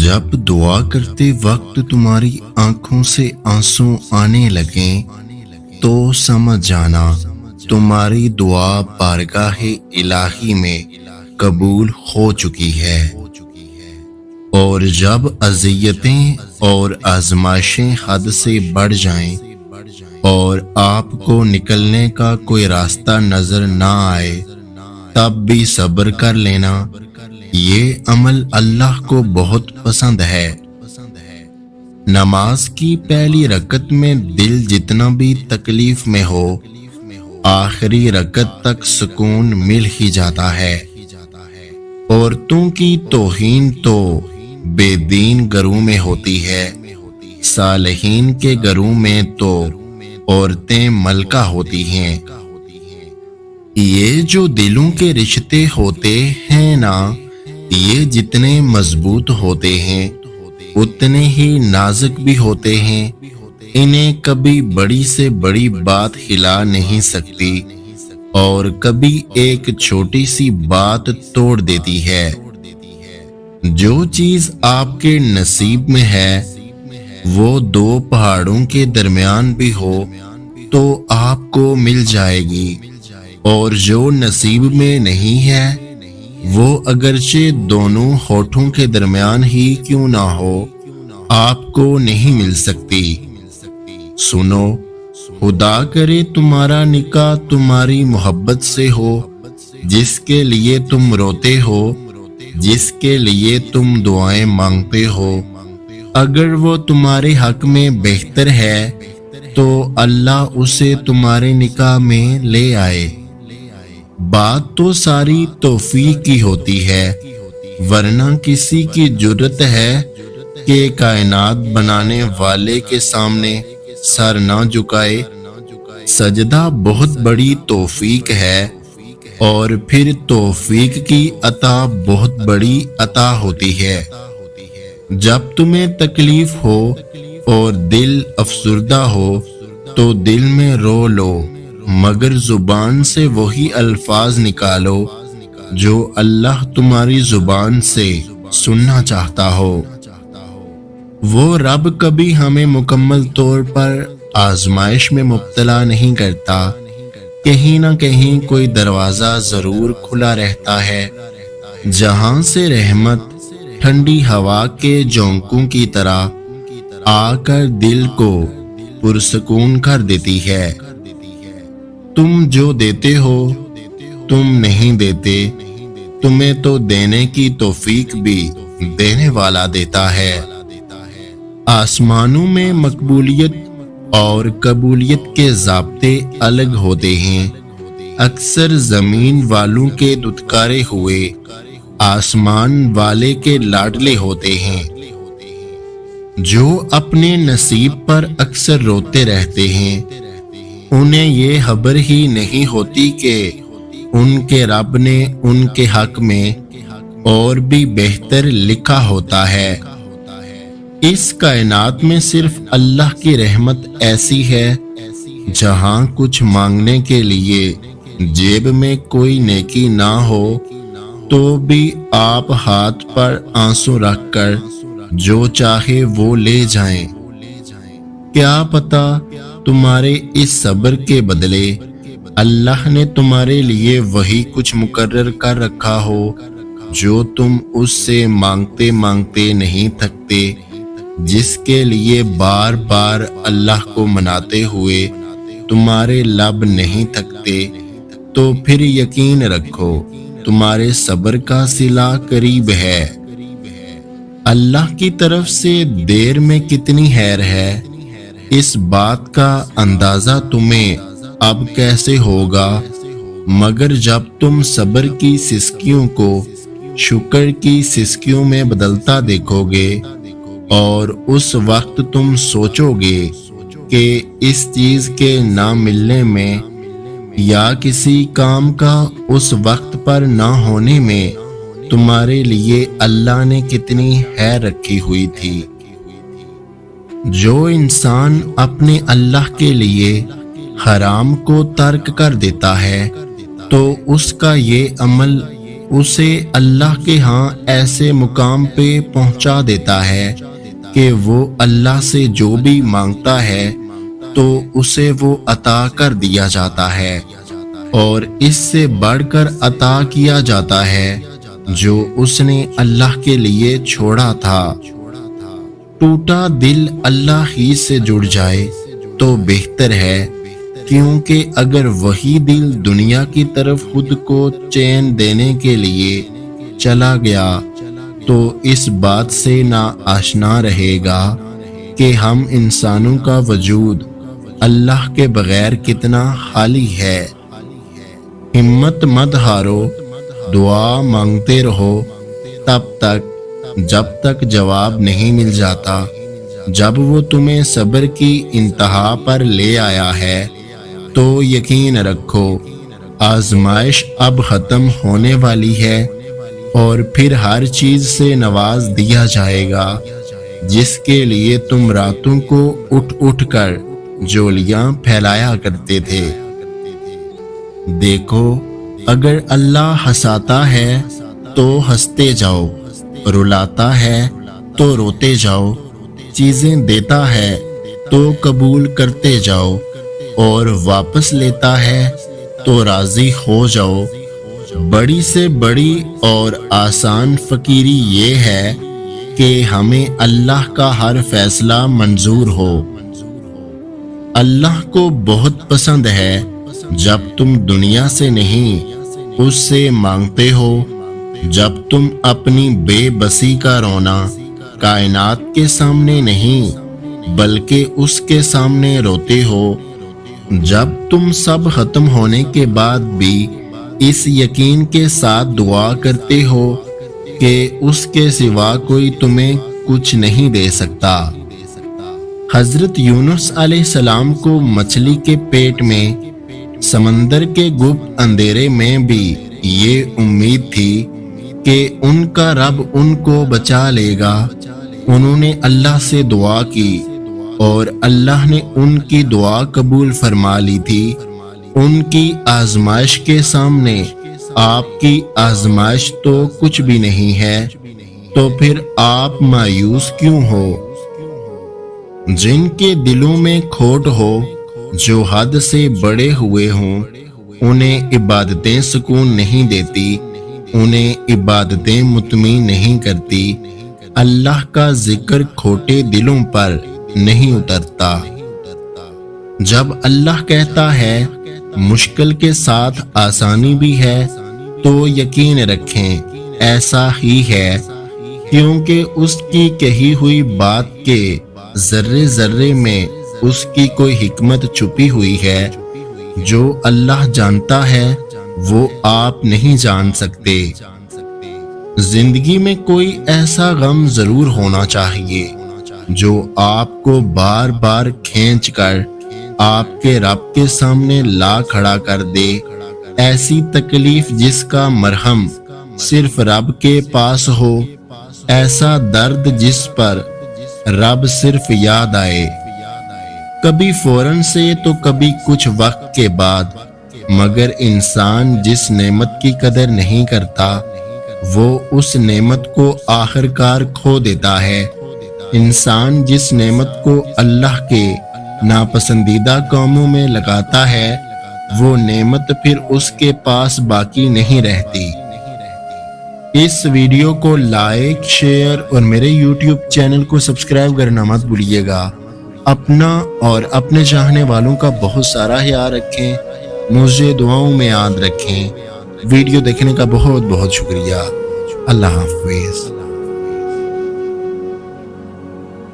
جب دعا کرتے وقت تمہاری آنکھوں سے آنسو آنے لگیں تو سمجھ جانا تمہاری دعا بارگاہ الہی میں قبول ہو چکی ہے، اور جب اذیتیں اور آزمائشیں حد سے بڑھ جائیں اور آپ کو نکلنے کا کوئی راستہ نظر نہ آئے تب بھی صبر کر لینا، یہ عمل اللہ کو بہت پسند ہے۔ نماز کی پہلی رکعت میں دل جتنا بھی تکلیف میں ہو، آخری رکعت تک سکون مل ہی جاتا ہے۔ عورتوں کی توہین تو بے دین گھروں میں ہوتی ہے، صالحین کے گھروں میں تو عورتیں ملکہ ہوتی ہیں۔ یہ جو دلوں کے رشتے ہوتے ہیں نا، یہ جتنے مضبوط ہوتے ہیں اتنے ہی نازک بھی ہوتے ہیں، انہیں کبھی بڑی سے بڑی بات ہلا نہیں سکتی اور کبھی ایک چھوٹی سی بات توڑ دیتی ہے۔ جو چیز آپ کے نصیب میں ہے وہ دو پہاڑوں کے درمیان بھی ہو تو آپ کو مل جائے گی، اور جو نصیب میں نہیں ہے وہ اگرچہ دونوں ہونٹوں کے درمیان ہی کیوں نہ ہو آپ کو نہیں مل سکتی۔ سنو، خدا کرے تمہارا نکاح تمہاری محبت سے ہو، جس کے لیے تم روتے ہو، جس کے لیے تم دعائیں مانگتے ہو، اگر وہ تمہارے حق میں بہتر ہے تو اللہ اسے تمہارے نکاح میں لے آئے۔ بات تو ساری توفیق کی ہوتی ہے، ورنہ کسی کی جرت ہے کہ کائنات بنانے والے کے سامنے سر نہ جھکائے۔ سجدہ بہت بڑی توفیق ہے، اور پھر توفیق کی عطا بہت بڑی عطا ہوتی ہے۔ جب تمہیں تکلیف ہو اور دل افسردہ ہو تو دل میں رو لو، مگر زبان سے وہی الفاظ نکالو جو اللہ تمہاری زبان سے سننا چاہتا ہو۔ وہ رب کبھی ہمیں مکمل طور پر آزمائش میں مبتلا نہیں کرتا، کہیں نہ کہیں کوئی دروازہ ضرور کھلا رہتا ہے جہاں سے رحمت ٹھنڈی ہوا کے جھونکوں کی طرح آ کر دل کو پرسکون کر دیتی ہے۔ تم جو دیتے ہو تم نہیں دیتے، تمہیں تو دینے کی توفیق بھی دینے والا دیتا ہے۔ آسمانوں میں مقبولیت اور قبولیت کے ضابطے الگ ہوتے ہیں۔ اکثر زمین والوں کے دھتکارے ہوئے آسمان والے کے لاڈلے ہوتے ہیں۔ جو اپنے نصیب پر اکثر روتے رہتے ہیں انہیں یہ خبر ہی نہیں ہوتی کہ ان کے رب نے ان کے حق میں اور بھی بہتر لکھا ہوتا ہے۔ اس کائنات میں صرف اللہ کی رحمت ایسی ہے جہاں کچھ مانگنے کے لیے جیب میں کوئی نیکی نہ ہو تو بھی آپ ہاتھ پر آنسو رکھ کر جو چاہے وہ لے جائیں۔ کیا پتہ تمہارے اس صبر کے بدلے اللہ نے تمہارے لیے وہی کچھ مقرر کر رکھا ہو جو تم اس سے مانگتے مانگتے نہیں تھکتے، جس کے لیے بار بار اللہ کو مناتے ہوئے تمہارے لب نہیں تھکتے۔ تو پھر یقین رکھو تمہارے صبر کا صلہ قریب ہے۔ اللہ کی طرف سے دیر میں کتنی خیر ہے، اس بات کا اندازہ تمہیں اب کیسے ہوگا مگر جب تم صبر کی سسکیوں کو شکر کی سسکیوں میں بدلتا دیکھو گے، اور اس وقت تم سوچو گے کہ اس چیز کے نہ ملنے میں یا کسی کام کا اس وقت پر نہ ہونے میں تمہارے لیے اللہ نے کتنی خیر رکھی ہوئی تھی۔ جو انسان اپنے اللہ کے لیے حرام کو ترک کر دیتا ہے تو اس کا یہ عمل اسے اللہ کے ہاں ایسے مقام پہ پہنچا دیتا ہے کہ وہ اللہ سے جو بھی مانگتا ہے تو اسے وہ عطا کر دیا جاتا ہے، اور اس سے بڑھ کر عطا کیا جاتا ہے جو اس نے اللہ کے لیے چھوڑا تھا۔ ٹوٹا دل اللہ ہی سے جڑ جائے تو بہتر ہے، کیونکہ اگر وہی دل دنیا کی طرف خود کو چین دینے کے لیے چلا گیا تو اس بات سے نا آشنا رہے گا کہ ہم انسانوں کا وجود اللہ کے بغیر کتنا خالی ہے۔ ہمت مت ہارو، دعا مانگتے رہو تب تک جب تک جواب نہیں مل جاتا۔ جب وہ تمہیں صبر کی انتہا پر لے آیا ہے تو یقین رکھو آزمائش اب ختم ہونے والی ہے، اور پھر ہر چیز سے نواز دیا جائے گا جس کے لیے تم راتوں کو اٹھ اٹھ کر جولیاں پھیلایا کرتے تھے۔ دیکھو، اگر اللہ ہنساتا ہے تو ہنستے جاؤ، رلاتا ہے تو روتے جاؤ، چیزیں دیتا ہے تو قبول کرتے جاؤ، اور واپس لیتا ہے تو راضی ہو جاؤ۔ بڑی سے بڑی اور آسان فقیری یہ ہے کہ ہمیں اللہ کا ہر فیصلہ منظور ہو۔ اللہ کو بہت پسند ہے جب تم دنیا سے نہیں اس سے مانگتے ہو، جب تم اپنی بے بسی کا رونا کائنات کے سامنے نہیں بلکہ اس کے سامنے روتے ہو، جب تم سب ختم ہونے کے بعد بھی اس یقین کے ساتھ دعا کرتے ہو کہ اس کے سوا کوئی تمہیں کچھ نہیں دے سکتا۔ حضرت یونس علیہ السلام کو مچھلی کے پیٹ میں سمندر کے گپت اندھیرے میں بھی یہ امید تھی کہ ان کا رب ان کو بچا لے گا۔ انہوں نے اللہ سے دعا کی اور اللہ نے ان کی دعا قبول فرما لی تھی۔ ان کی آزمائش کے سامنے آپ کی آزمائش تو کچھ بھی نہیں ہے، تو پھر آپ مایوس کیوں ہو؟ جن کے دلوں میں کھوٹ ہو، جو حد سے بڑے ہوئے ہوں، انہیں عبادتیں سکون نہیں دیتی، انہیں عبادتیں مطمئن نہیں کرتی۔ اللہ کا ذکر کھوٹے دلوں پر نہیں اترتا۔ جب اللہ کہتا ہے مشکل کے ساتھ آسانی بھی ہے تو یقین رکھیں ایسا ہی ہے، کیونکہ اس کی کہی ہوئی بات کے ذرے ذرے میں اس کی کوئی حکمت چھپی ہوئی ہے۔ جو اللہ جانتا ہے وہ آپ نہیں جان سکتے۔ زندگی میں کوئی ایسا غم ضرور ہونا چاہیے جو آپ کو بار بار کھینچ کر آپ کے رب کے سامنے لا کھڑا کر دے، ایسی تکلیف جس کا مرہم صرف رب کے پاس ہو، ایسا درد جس پر رب صرف یاد آئے، کبھی فوراً سے تو کبھی کچھ وقت کے بعد۔ مگر انسان جس نعمت کی قدر نہیں کرتا وہ اس نعمت کو آخر کار کھو دیتا ہے۔ انسان جس نعمت کو اللہ کے ناپسندیدہ کاموں میں لگاتا ہے وہ نعمت پھر اس کے پاس باقی نہیں رہتی۔ اس ویڈیو کو لائک، شیئر اور میرے یوٹیوب چینل کو سبسکرائب کرنا مت بھولیے گا۔ اپنا اور اپنے چاہنے والوں کا بہت سارا خیال رکھیں، مجھے دعاؤں میں یاد رکھیں۔ ویڈیو دیکھنے کا بہت بہت شکریہ۔ اللہ حافظ۔